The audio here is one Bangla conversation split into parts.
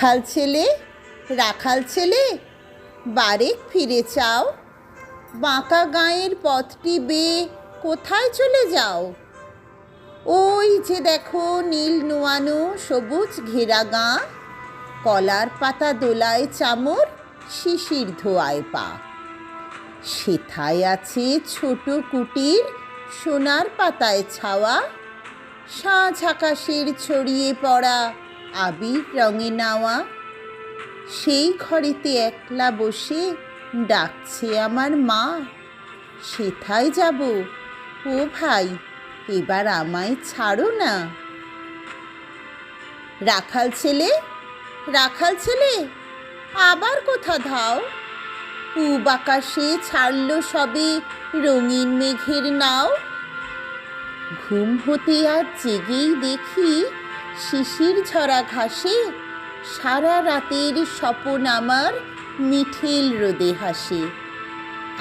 রাখাল ছেলে, রাখাল ছেলে, বারেক ফিরে চাও, বাঁকা গাঁয়ের পথটি বেয়ে কোথায় চলে যাও? ওই যে দেখো নীল নোয়ানো সবুজ ঘেরা গাঁ, কলার পাতা দোলায় চামর, শিশির ধোয়ায় পা। সেথায় আছে ছোট কুটির, সোনার পাতায় ছাওয়া, সাঁঝ আকাশের ছড়িয়ে পড়া আবির রঙে নাওয়া। সেই ঘরেতে একলা বসে ডাকছে আমার মা, সেথায় যাব। ও ভাই, এবার আমায় ছাড়ো না। রাখাল ছেলে, রাখাল ছেলে, আবার কোথা ধাও? পূব আকাশে ছাড়ল সবে রঙিন মেঘের নাও। ঘুম হতে আজ জেগেই দেখি শিশির ঝরা ঘাসে সারা রাতের স্বপন আমার মিঠেল রোদে হাসে।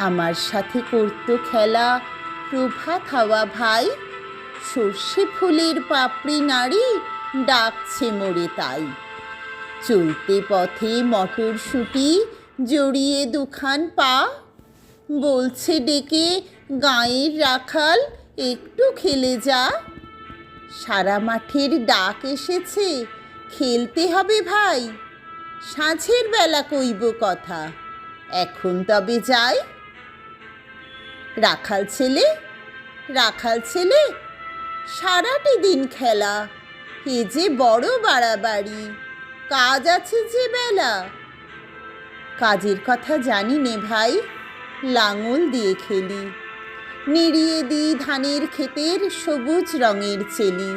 আমার সাথে করত খেলা প্রভাত হাওয়া ভাই, সর্ষে ফুলের পাপড়ি নাড়ি ডাকছে মোরে তাই। চলতে পথে মটরশুঁটি জড়িয়ে দুখান পা, বলছে ডেকে গাঁয়ের রাখাল একটু খেলে যা। সারা মাঠের ডাক এসেছে, খেলতে হবে ভাই, সাঁঝের বেলা কইব কথা, এখন তবে যাই। রাখাল ছেলে, রাখাল ছেলে, সারাটি দিন খেলা, এ যে বড় বাড়াবাড়ি, কাজ আছে যে বেলা। কাজের কথা জানি নে ভাই, লাঙল দিয়ে খেলি, নিড়িয়ে দিই ধানের ক্ষেতের সবুজ রঙের চেলি।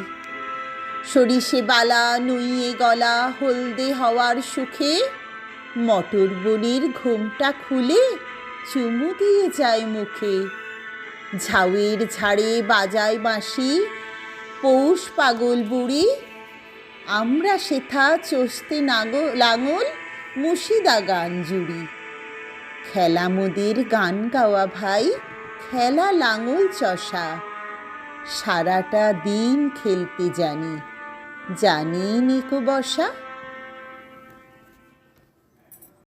সরিষে বালা নুইয়ে গলা হলদে হওয়ার সুখে, মটর বনির ঘোমটা খুলে চুমু দিয়ে যায় মুখে। ঝাউয়ের ঝাড়ে বাজায় বাঁশি পৌষ পাগল বুড়ি, আমরা সেথা চষতে লাঙল মুশিদা গান জুড়ি। খেলা মোদের গান গাওয়া ভাই, খেলা লাঙল চষা, সারাটা দিন খেলতে জানি, জানি নিকো বসা।